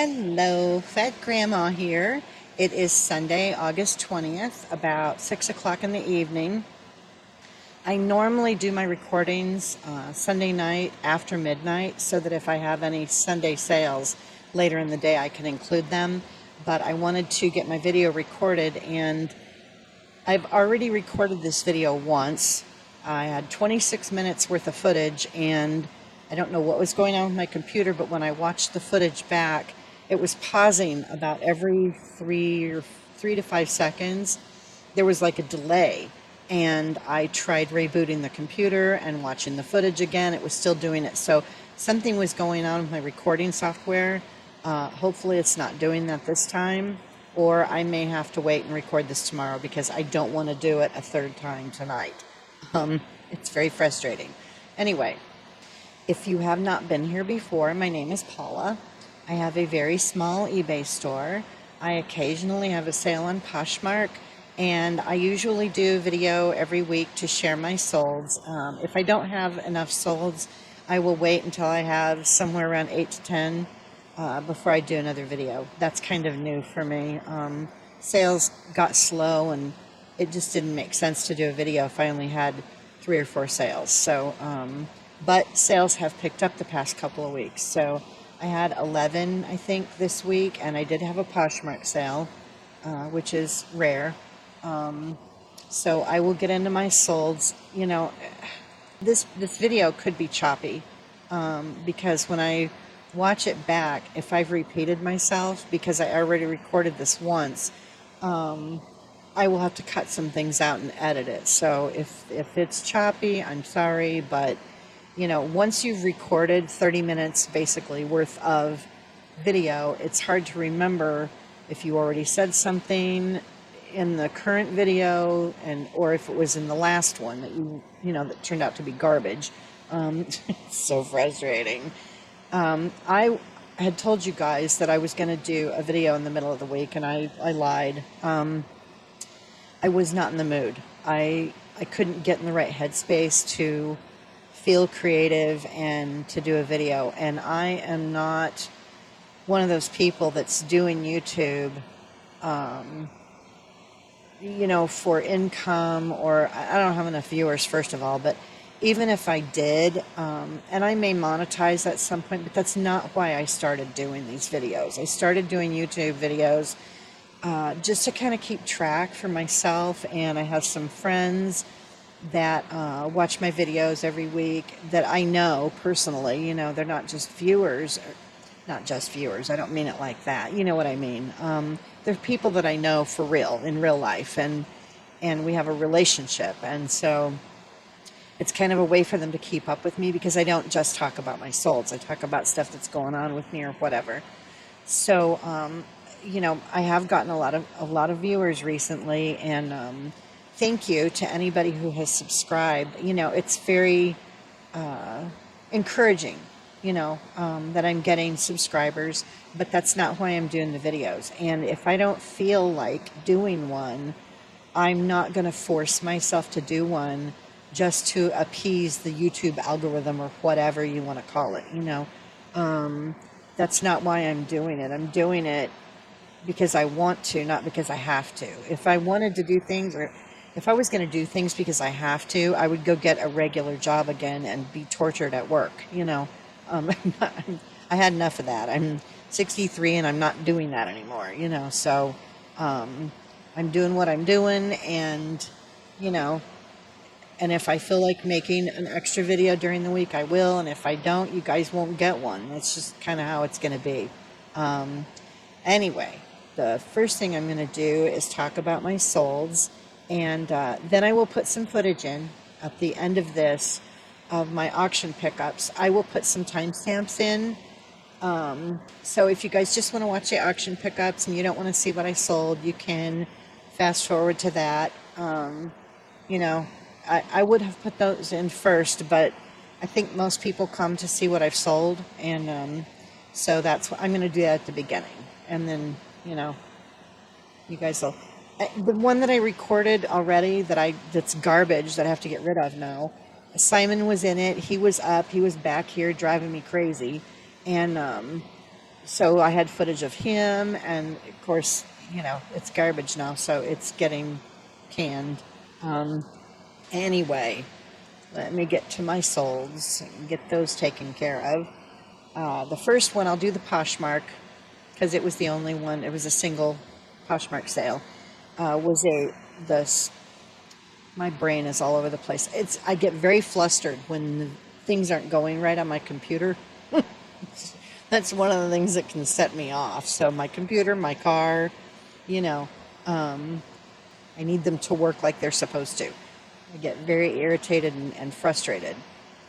Hello, Fat Grandma here. It is Sunday, August 20th, about 6 o'clock in the evening. I normally do my recordings Sunday night after midnight so that if I have any Sunday sales later in the day, I can include them. But I wanted to get my video recorded, and I've already recorded this video once. I had 26 minutes worth of footage, and I don't know what was going on with my computer, but when I watched the footage back, it was pausing about every 3 to 5 seconds. There was like a delay, and I tried rebooting the computer and watching the footage again. It was still doing it. So something was going on with my recording software. Hopefully it's not doing that this time, or I may have to wait and record this tomorrow because I don't want to do it a third time tonight. It's very frustrating. Anyway, if you have not been here before, my name is Paula. I have a very small eBay store. I occasionally have a sale on Poshmark, and I usually do video every week to share my solds. If I don't have enough solds, I will wait until I have somewhere around 8 to 10 before I do another video. That's kind of new for me. Sales got slow, and it just didn't make sense to do a video if I only had 3 or 4 sales. So, but sales have picked up the past couple of weeks. So I had 11, I think, this week, and I did have a Poshmark sale, which is rare. So I will get into my solds. You know, this video could be choppy because when I watch it back, if I've repeated myself, because I already recorded this once, I will have to cut some things out and edit it. So if it's choppy, I'm sorry, but you know, once you've recorded 30 minutes basically worth of video, it's hard to remember if you already said something in the current video, and or if it was in the last one that you know that turned out to be garbage. It's so frustrating. I had told you guys that I was going to do a video in the middle of the week, and I lied. I was not in the mood. I couldn't get in the right headspace to feel creative and to do a video. And I am not one of those people that's doing YouTube, you know, for income, or I don't have enough viewers, first of all. But even if I did, and I may monetize at some point, but that's not why I started doing these videos. I started doing YouTube videos just to kind of keep track for myself, and I have some friends that watch my videos every week that I know personally. You know, they're not just viewers, not just viewers, I don't mean it like that, you know what I mean. They're people that I know for real, in real life, and we have a relationship, and so it's kind of a way for them to keep up with me, because I don't just talk about my solds, I talk about stuff that's going on with me or whatever. So you know, I have gotten a lot of viewers recently, and thank you to anybody who has subscribed. You know, it's very encouraging, you know, that I'm getting subscribers, but that's not why I'm doing the videos. And if I don't feel like doing one, I'm not going to force myself to do one just to appease the YouTube algorithm, or whatever you want to call it, you know. That's not why I'm doing it. I'm doing it because I want to, not because I have to. If I wanted to do things, or if I was going to do things because I have to, I would go get a regular job again and be tortured at work, you know. I had enough of that. I'm 63 and I'm not doing that anymore, you know. So I'm doing what I'm doing, and you know, and if I feel like making an extra video during the week, I will, and if I don't, you guys won't get one. That's just kind of how it's going to be. Anyway, the first thing I'm going to do is talk about my solds, and then I will put some footage in at the end of this of my auction pickups. I will put some timestamps in. So if you guys just want to watch the auction pickups and you don't want to see what I sold, you can fast forward to that. You know, I would have put those in first, but I think most people come to see what I've sold, and so that's what I'm going to do that at the beginning, and then, you know, you guys will. The one that I recorded already that's garbage that I have to get rid of now, Simon was in it. He was back here driving me crazy, and So I had footage of him, and of course, it's garbage now, so it's getting canned. Anyway, let me get to my solds and get those taken care of. The first one, I'll do the Poshmark because it was the only one. It was a single Poshmark sale. Was a the My brain is all over the place. I get very flustered when things aren't going right on my computer. That's one of the things that can set me off. So my computer, my car, you know, um, I need them to work like they're supposed to. I get very irritated and frustrated.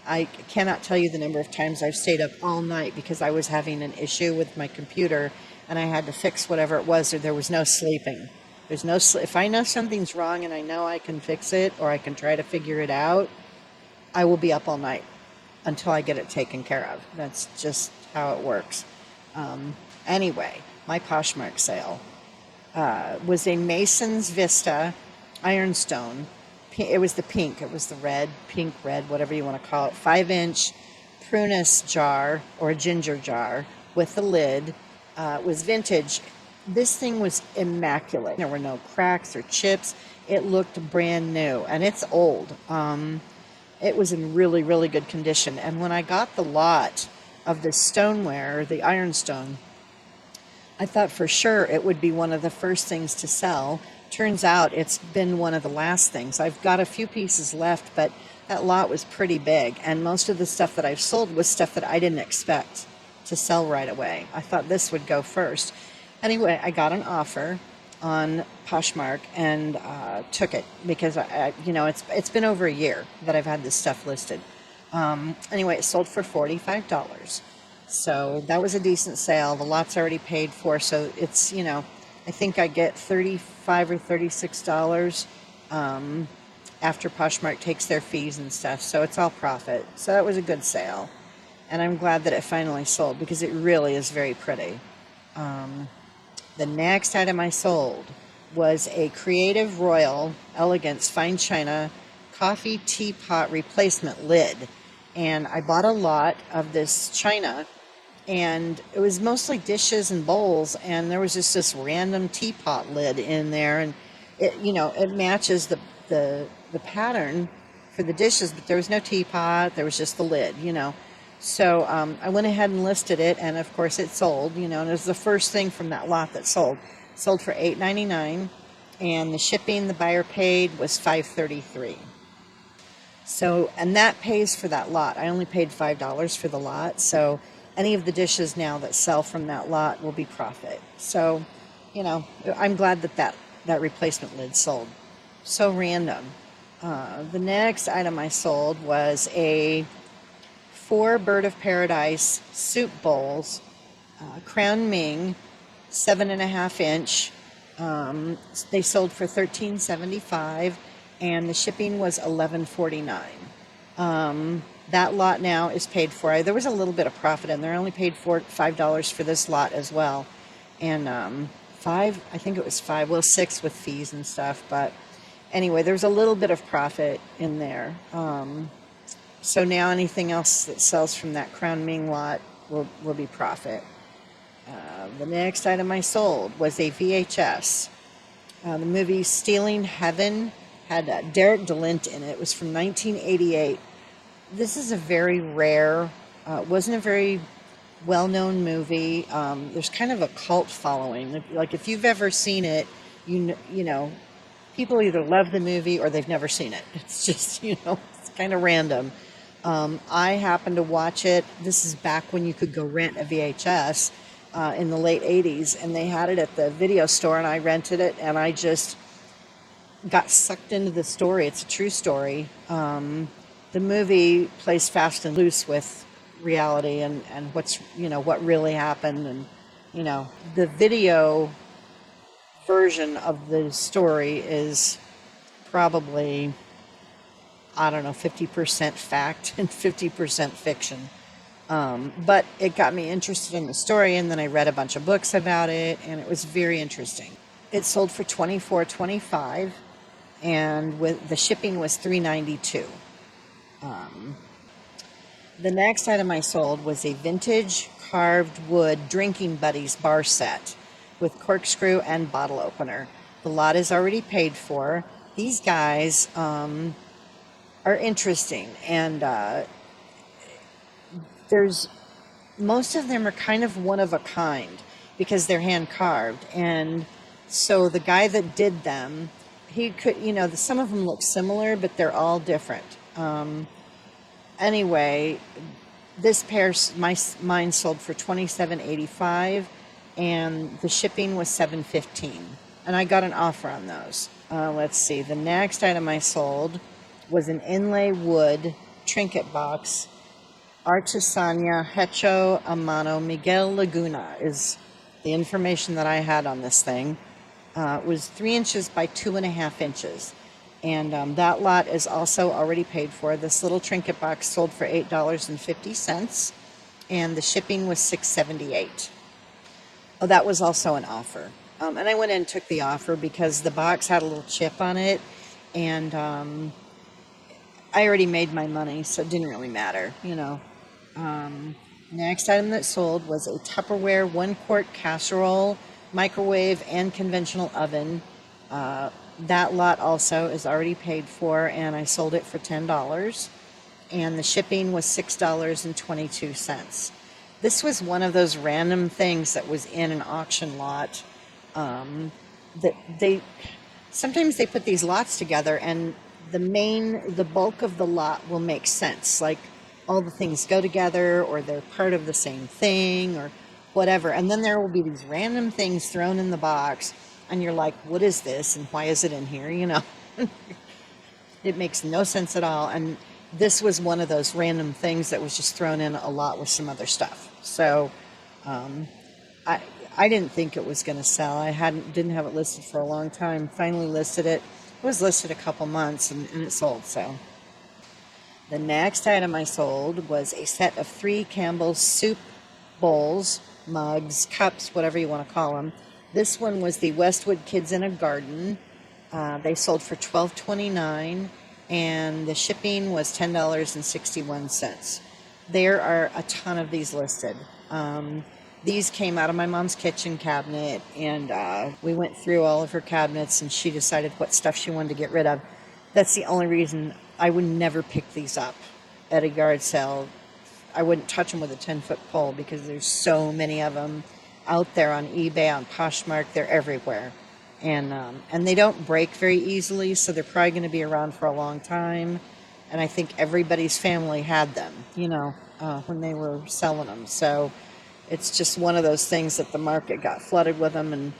I cannot tell you the number of times I've stayed up all night because I was having an issue with my computer and I had to fix whatever it was, or there was no sleeping. If I know something's wrong and I know I can fix it or I can try to figure it out, I will be up all night until I get it taken care of. That's just how it works. Anyway, my Poshmark sale was a Mason's Vista ironstone. It was the pink. It was the pink red, whatever you want to call it. 5-inch prunus jar or ginger jar with the lid. It was vintage. This thing was immaculate. There were no cracks or chips. It looked brand new, and it's old. It was in really, really good condition. And when I got the lot of the stoneware, the ironstone, I thought for sure it would be one of the first things to sell. Turns out it's been one of the last things. I've got a few pieces left, but that lot was pretty big. And most of the stuff that I've sold was stuff that I didn't expect to sell right away. I thought this would go first. Anyway, I got an offer on Poshmark and took it because it's been over a year that I've had this stuff listed. Anyway, it sold for $45. So that was a decent sale. The lot's already paid for, so it's, I think I get $35 or $36 after Poshmark takes their fees and stuff. So it's all profit. So that was a good sale. And I'm glad that it finally sold because it really is very pretty. The next item I sold was a Creative Royal Elegance Fine China coffee teapot replacement lid. And I bought a lot of this china, and it was mostly dishes and bowls, and there was just this random teapot lid in there, and it matches the pattern for the dishes, but there was no teapot, there was just the lid. So I went ahead and listed it, and of course it sold, and it was the first thing from that lot that sold. Sold for $8.99, and the shipping the buyer paid was $5.33. So, and that pays for that lot. I only paid $5 for the lot, so any of the dishes now that sell from that lot will be profit. So, I'm glad that replacement lid sold. So random. The next item I sold was a 4 Bird of Paradise soup bowls, Crown Ming, 7.5-inch. They sold for $13.75, and the shipping was $11.49. That lot now is paid for. There was a little bit of profit in there. I only paid $5 for this lot as well, and I think it was 5, well, 6 with fees and stuff. But anyway, there's a little bit of profit in there. So now anything else that sells from that Crown Ming lot will be profit. The next item I sold was a VHS. The movie Stealing Heaven had Derek DeLint in it. It was from 1988. This is a very rare, wasn't a very well-known movie. There's kind of a cult following. Like if you've ever seen it, you know, people either love the movie or they've never seen it. It's just, it's kind of random. I happened to watch it. This is back when you could go rent a VHS in the late 80s, and they had it at the video store, and I rented it, and I just got sucked into the story. It's a true story. The movie plays fast and loose with reality and what's, what really happened. And, the video version of the story is probably, I don't know, 50% fact and 50% fiction. But it got me interested in the story, and then I read a bunch of books about it, and it was very interesting. It sold for $24.25, and with the shipping was $3.92. The next item I sold was a vintage carved wood drinking buddies bar set with corkscrew and bottle opener. The lot is already paid for. These guys are interesting, and there's most of them are kind of one of a kind because they're hand carved. And so the guy that did them, he could, some of them look similar, but they're all different. Anyway, this pair, mine sold for $27.85, and the shipping was $7.15, and I got an offer on those. Let's see. The next item I sold was an inlay wood trinket box. Artesania Hecho a Mano Miguel Laguna is the information that I had on this thing. It was 3 inches by 2.5 inches. And that lot is also already paid for. This little trinket box sold for $8.50, and the shipping was $6.78. Oh, that was also an offer. And I went in and took the offer because the box had a little chip on it, and I already made my money, so it didn't really matter, Next item that sold was a Tupperware 1-quart casserole, microwave, and conventional oven. That lot also is already paid for, and I sold it for $10, and the shipping was $6.22. This was one of those random things that was in an auction lot. That sometimes they put these lots together, and the bulk of the lot will make sense. Like all the things go together, or they're part of the same thing, or whatever. And then there will be these random things thrown in the box, and you're like, what is this, and why is it in here? It makes no sense at all. And this was one of those random things that was just thrown in a lot with some other stuff. So I didn't think it was going to sell. I didn't have it listed for a long time. Finally listed it. It was listed a couple months, and it sold. So the next item I sold was a set of 3 Campbell's soup bowls, mugs, cups, whatever you want to call them. This one was the Westwood Kids in a Garden. They sold for $12.29, and the shipping was $10.61. There are a ton of these listed. These came out of my mom's kitchen cabinet, and we went through all of her cabinets, and she decided what stuff she wanted to get rid of. That's the only reason I would never pick these up at a yard sale. I wouldn't touch them with a 10-foot pole because there's so many of them out there on eBay, on Poshmark. They're everywhere, and they don't break very easily, so they're probably going to be around for a long time. And I think everybody's family had them, when they were selling them. So it's just one of those things that the market got flooded with them, and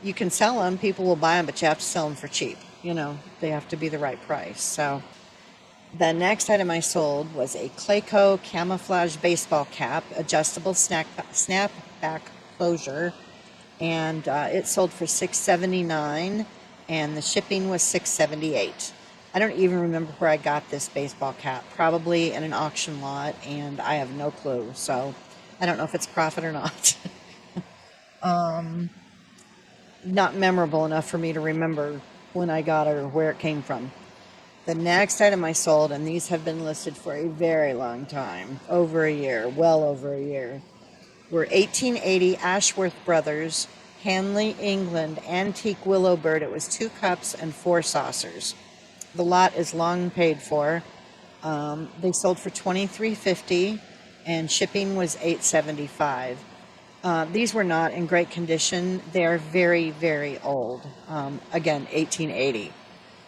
you can sell them, people will buy them, but you have to sell them for cheap. They have to be the right price. So the next item I sold was a Clayco camouflage baseball cap, adjustable snapback closure, and it sold for $6.79, and the shipping was $6.78. I don't even remember where I got this baseball cap. Probably in an auction lot, and I have no clue. So I don't know if it's profit or not. Not memorable enough for me to remember when I got it or where it came from. The next item I sold, and these have been listed for a very long time, over a year, well over a year, were 1880 Ashworth Brothers, Hanley, England, antique willow bird. It was 2 cups and 4 saucers. The lot is long paid for. They sold for $23.50, and shipping was $8.75. These were not in great condition. They are very, very old. Again, 1880.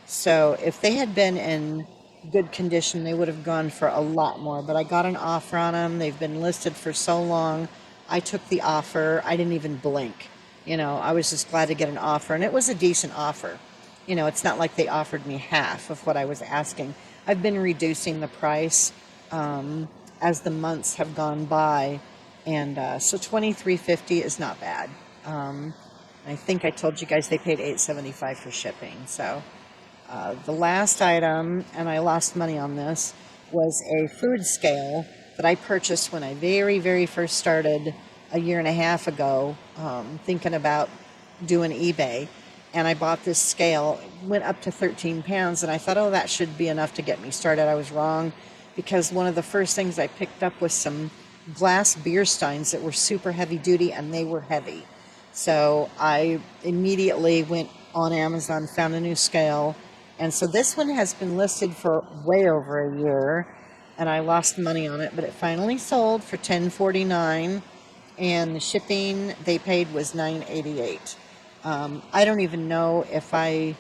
So if they had been in good condition, they would have gone for a lot more. But I got an offer on them. They've been listed for so long. I took the offer. I didn't even blink. I was just glad to get an offer. And it was a decent offer. It's not like they offered me half of what I was asking. I've been reducing the price as the months have gone by. And so $23.50 is not bad. I think I told you guys they paid $8.75 for shipping. So the last item, and I lost money on this, was a food scale that I purchased when I very, very first started a year and a half ago, thinking about doing eBay. And I bought this scale. It went up to 13 pounds, and I thought, that should be enough to get me started. I was wrong. because one of the first things I picked up was some glass beer steins that were super heavy duty, and they were heavy. So I immediately went on Amazon, found a new scale. And so this one has been listed for way over a year, and I lost money on it, but it finally sold for $10.49, and the shipping they paid was $9.88. I don't even know if I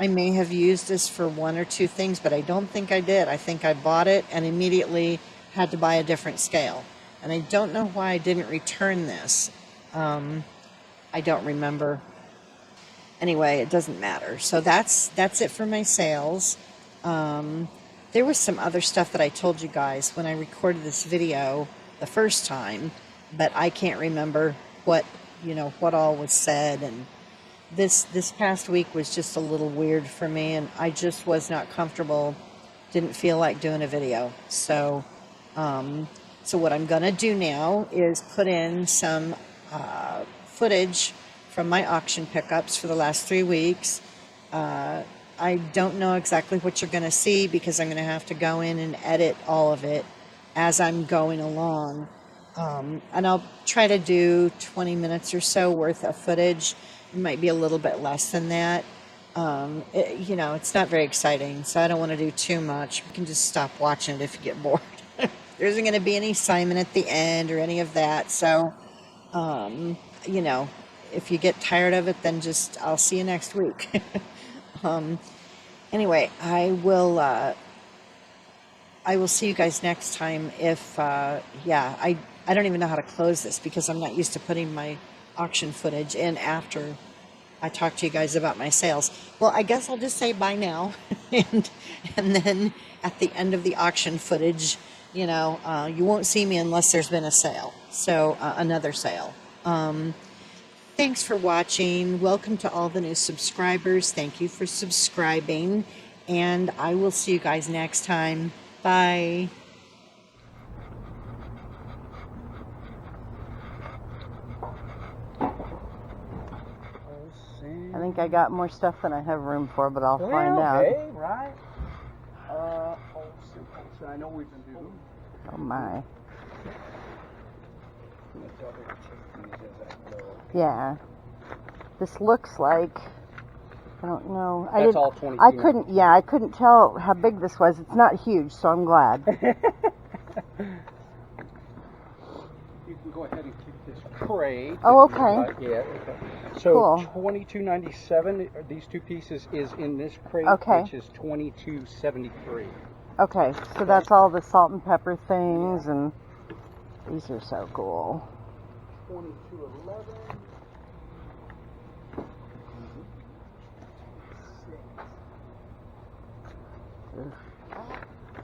may have used this for one or two things, but I don't think I did. I think I bought it and immediately had to buy a different scale. And I don't know why I didn't return this. I don't remember. Anyway, it doesn't matter. So that's it for my sales. There was some other stuff that I told you guys when I recorded this video the first time, but I can't remember what all was said. And this past week was just a little weird for me, and I just was not comfortable. Didn't feel like doing a video. So what I'm gonna do now is put in some footage from my auction pickups for the last 3 weeks. I don't know exactly what you're going to see because I'm going to have to go in and edit all of it as I'm going along. And I'll try to do 20 minutes or so worth of footage. It might be a little bit less than that. It's not very exciting, so I don't want to do too much. You can just stop watching it if you get bored. There isn't going to be any Simon at the end or any of that. So, if you get tired of it, then I'll see you next week. Anyway, I will see you guys next time. I don't even know how to close this because I'm not used to putting my auction footage in after I talk to you guys about my sales. Well, I guess I'll just say bye now. and then at the end of the auction footage, you won't see me unless there's been a sale. So, another sale. Thanks for watching. Welcome to all the new subscribers. Thank you for subscribing. And I will see you guys next time. Bye. I think I got more stuff than I have room for, but I'll find out. Okay, right. I know we've been doing. Oh my. Yeah. This looks like, I don't know. That's all 22. I couldn't tell how big this was. It's not huge, so I'm glad. You can go ahead and keep this crate. Oh, okay. Okay. So cool. $22.97. These two pieces is in this crate, which is $22.73. Okay, so that's all the salt and pepper things, and these are so cool. $22.11.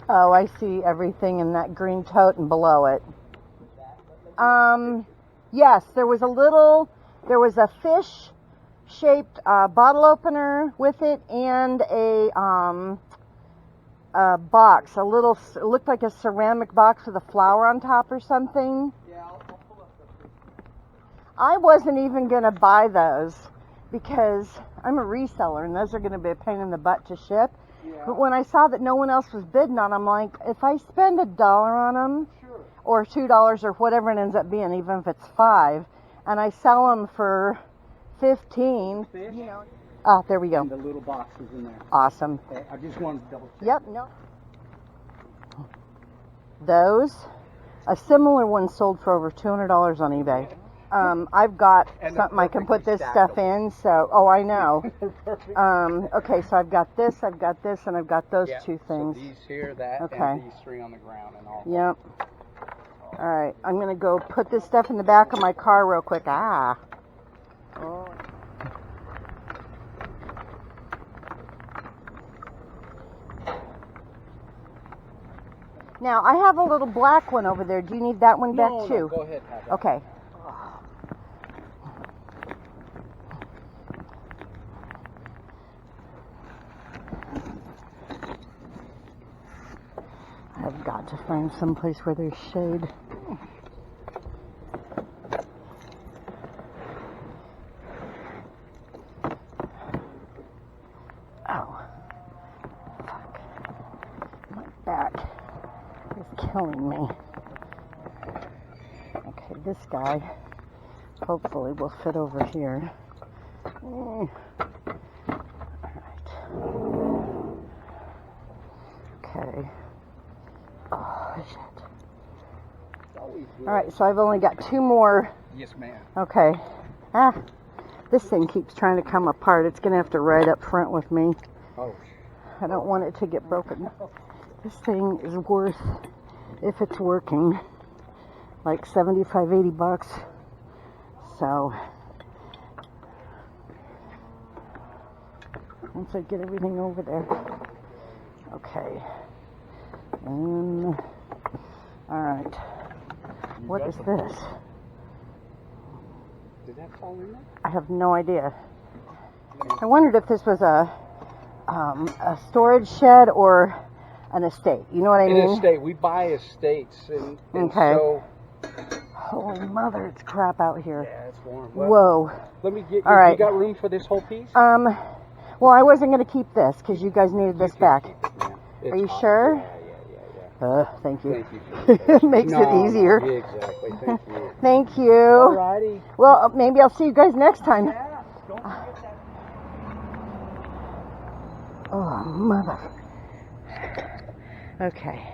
Oh, I see everything in that green tote and below it. Yes, there was a fish-shaped bottle opener with it and a box, it looked like a ceramic box with a flower on top or something. Yeah, I'll pull up the. I wasn't even going to buy those because I'm a reseller and those are going to be a pain in the butt to ship. Yeah. But when I saw that no one else was bidding on them, I'm like, if I spend $1 on them, Sure. or $2 or whatever it ends up being, even if it's $5, and I sell them for $15, there we go. And the little box is in there. Awesome. Okay, I just wanted to double check. Yep, no. Those, a similar one sold for over $200 on eBay. I've got something I can put this stuff in, so, I know. Okay, so I've got this, and I've got those two things. So these here, that, Okay. and these three on the ground and all. Yep. All right, I'm going to go put this stuff in the back of my car real quick. Oh. Now, I have a little black one over there. Do you need that one back too? No, go ahead. Have that. Okay. I've got to find some place where there's shade. Oh. Fuck. My back. killing me. Okay, this guy hopefully will fit over here. Alright. Okay. Oh, shit. Alright, so I've only got 2 more. Yes, ma'am. Okay. This thing keeps trying to come apart. It's going to have to ride up front with me. Oh. I don't want it to get broken. This thing is worth, if it's working, like 75, 80 bucks. So, once I get everything over there. Okay. Alright. What is this? Did that fall in there? I have no idea. I wondered if this was a storage shed or an estate. You know what I mean? An estate. We buy estates, and okay. So. Holy mother, it's crap out here. Yeah, it's warm. Well, whoa. Let me get. All right. You got room for this whole piece? Well, I wasn't going to keep this because you guys needed this back. Are you sure? Yeah. Thank you. Thank you. It makes it easier. Yeah, exactly. Thank you. Thank you. Alrighty. Well, maybe I'll see you guys next time. Yeah, don't forget that. Oh, mother. Okay.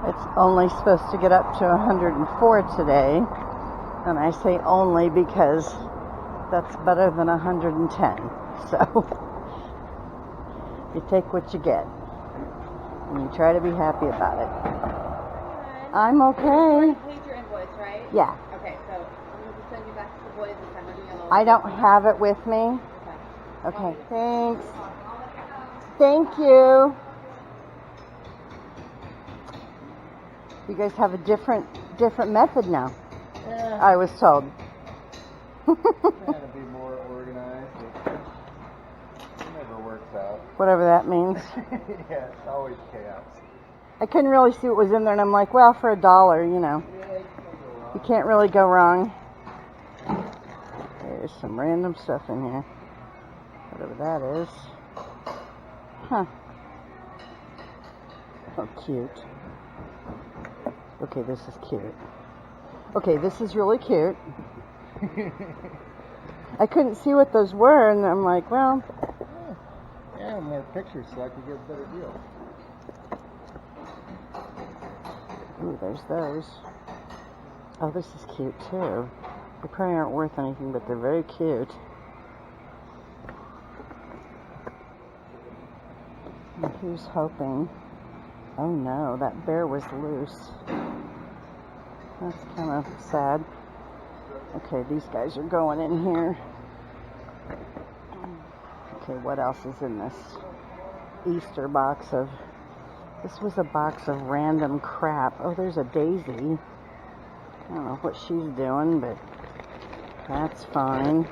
It's only supposed to get up to 104 today, and I say only because that's better than 110. So you take what you get, and you try to be happy about it. I'm okay. You already paid your invoice, right? Yeah. Okay, so I'm going to send you back to the boys and send them yellow. I don't have it with me. Okay, thanks. Thank you. You guys have a different method now. Yeah. I was told. Trying to be more organized. It never works out. Whatever that means. Yeah, it's always chaos. I couldn't really see what was in there, and I'm like, well, for $1, you know, you can't really go wrong. There's some random stuff in here. Whatever that is. Huh. Oh, cute. Okay, this is cute. Okay, this is really cute. I couldn't see what those were, and I'm like, well... Yeah, more pictures so I can get a better deal. Ooh, there's those. Oh, this is cute, too. They probably aren't worth anything, but they're very cute. And who's hoping? Oh no, that bear was loose. That's kind of sad. Okay, these guys are going in here. Okay, what else is in this Easter box of... This was a box of random crap. Oh, there's a daisy. I don't know what she's doing, but that's fine.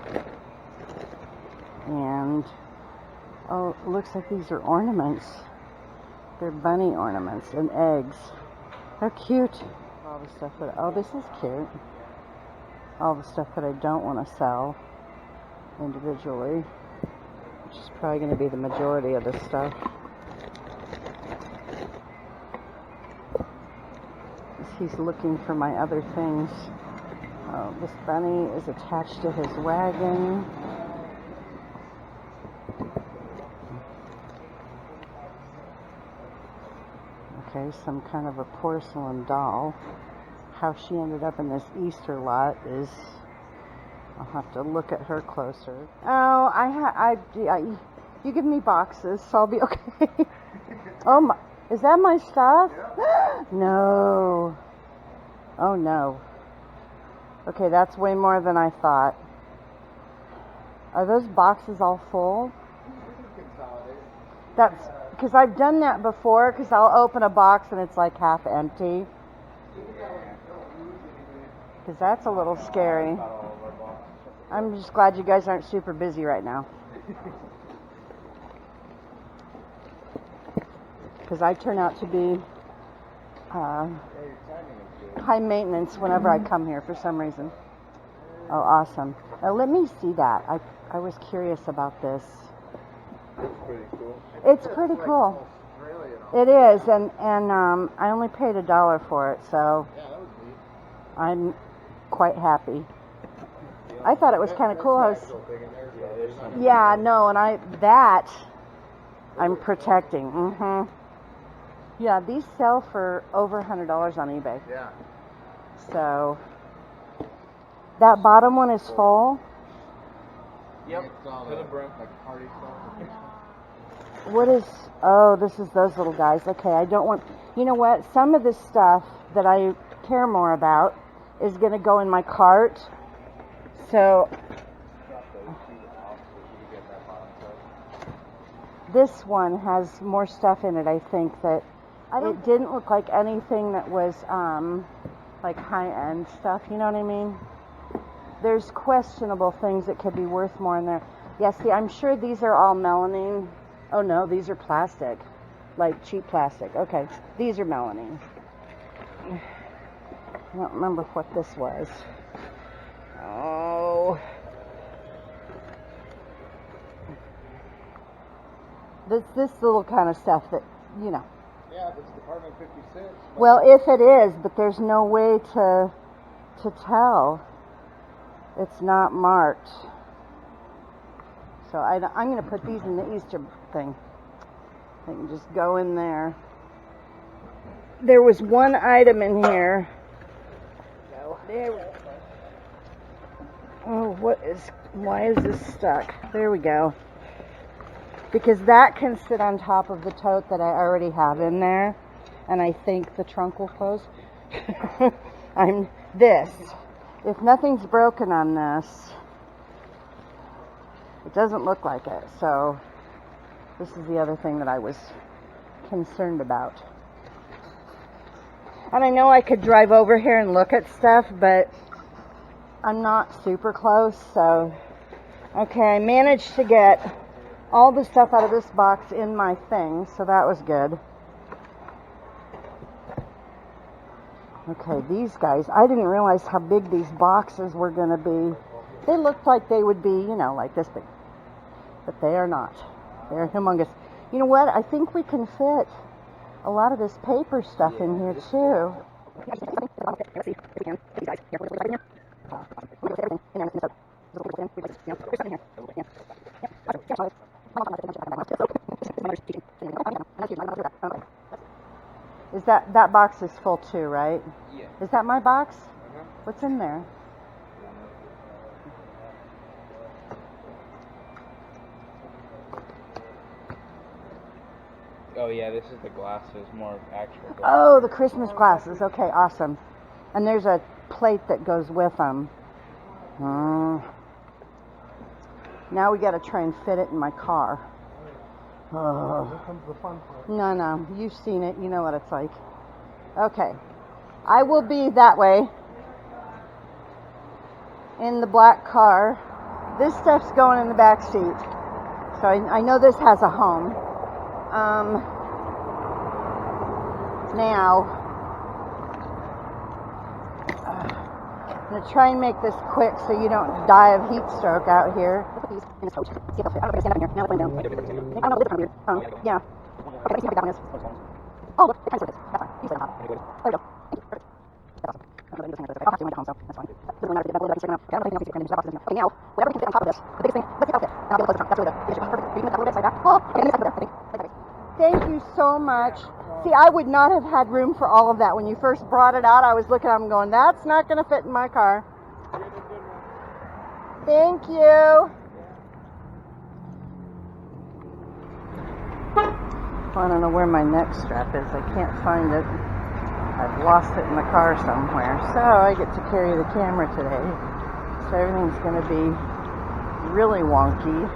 And, oh, it looks like these are ornaments. They're bunny ornaments and eggs. They're cute. All the stuff that, oh, this is cute. All the stuff that I don't want to sell individually, which is probably going to be the majority of this stuff. He's looking for my other things. Oh, this bunny is attached to his wagon. Okay, some kind of a porcelain doll. How she ended up in this Easter lot is... I'll have to look at her closer. Oh, you give me boxes, so I'll be okay. Oh my, is that my stuff? Yeah. No. Oh no. Okay, that's way more than I thought. Are those boxes all full? That's because I've done that before, because I'll open a box and it's like half empty. because that's a little scary. I'm just glad you guys aren't super busy right now. Because I turn out to be high maintenance whenever I come here for some reason. Oh, awesome. Let me see that. I was curious about this. It's pretty cool. It's pretty cool. It is, and I only paid $1 for it, so Yeah, that was neat. I'm quite happy. I thought it was kind of cool. Yeah, no, and I'm protecting. Yeah, these sell for over $100 on eBay. Yeah. So that bottom one is full. Yep. To the brim, like party stuff. What is? Oh, this is those little guys. Okay, I don't want. You know what? Some of this stuff that I care more about is going to go in my cart. So this one has more stuff in it. I think that it didn't look like anything that was like high-end stuff. You know what I mean? There's questionable things that could be worth more in there. Yeah, see, I'm sure these are all melamine. Oh no, these are plastic, like cheap plastic. Okay, these are melamine. I don't remember what this was. Oh. This little kind of stuff that, you know. Yeah, if it's Department 56. Well, if it is, but there's no way to tell. It's not marked. So I'm going to put these in the Easter thing. They can just go in there. There was one item in here. There we go. Oh, why is this stuck? There we go. Because that can sit on top of the tote that I already have in there, and I think the trunk will close. If nothing's broken on this, it doesn't look like it. So this is the other thing that I was concerned about. And I know I could drive over here and look at stuff, but I'm not super close, so okay, I managed to get all the stuff out of this box in my thing, so that was good. Okay, these guys, I didn't realize how big these boxes were going to be. They looked like they would be, you know, like this big, but they are not. They're humongous. You know what? I think we can fit a lot of this paper stuff in here too. Is that box is full too, right? Yeah. Is that my box? What's in there? Oh yeah, this is the glasses, more actual glasses. Oh, the Christmas glasses. Okay, awesome. And there's a plate that goes with them. Now we got to try and fit it in my car. Oh. Here comes the fun part. No, you've seen it. You know what it's like. Okay. I will be that way in the black car. This stuff's going in the back seat. So I know this has a home. Now, I'm going to try and make this quick so you don't die of heat stroke out here. Put these in this coat. See if they'll fit. I'm going to stand up in here. Now the window. I don't know, this is kind of weird. Yeah. Okay, let me see how big that one is. Oh, look, it kind of sort of is. That's fine. You slid it on top. There we go. Thank you. Perfect. That's awesome. I don't know if I'll have to do my home, so that's fine. Doesn't really matter if you get that little bit of okay, I don't know if you can see it. Okay, now, whatever can fit on top of this, the biggest thing, let's get that fit. And I'll be able to close the trunk. That's really the issue. Perfect. You can move that a little bit side back. Oh, okay, and this side over there, I think. Thank you so much. See, I would not have had room for all of that. When you first brought it out, I was looking at them going, that's not going to fit in my car. Thank you. I don't know where my neck strap is. I can't find it. I've lost it in the car somewhere. So I get to carry the camera today. So everything's going to be really wonky.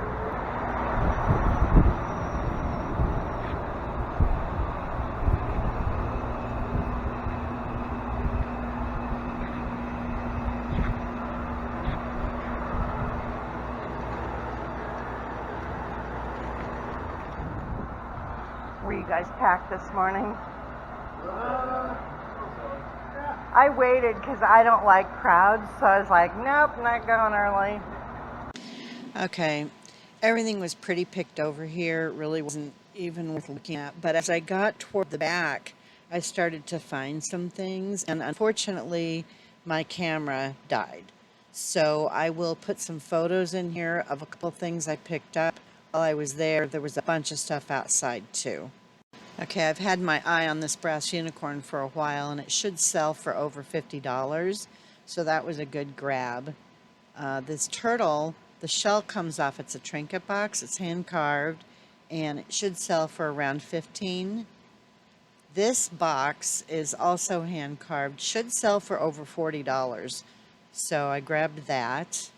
Were you guys packed this morning? I waited because I don't like crowds, so I was like, nope, not going early. Okay, everything was pretty picked over here. It really wasn't even worth looking at. But as I got toward the back, I started to find some things, and unfortunately, my camera died. So I will put some photos in here of a couple things I picked up while I was there. There was a bunch of stuff outside too. Okay, I've had my eye on this brass unicorn for a while, and it should sell for over $50. So that was a good grab. This turtle, the shell comes off. It's a trinket box. It's hand carved, and it should sell for around $15. This box is also hand carved. Should sell for over $40. So I grabbed that.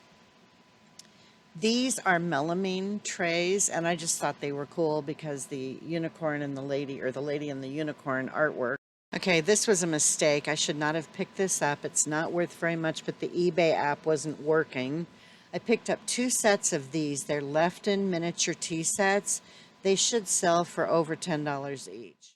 These are melamine trays, and I just thought they were cool because the unicorn and the lady, or the lady and the unicorn artwork. Okay, this was a mistake. I should not have picked this up. It's not worth very much, but the eBay app wasn't working. I picked up 2 sets of these. They're Lefton miniature tea sets. They should sell for over $10 each.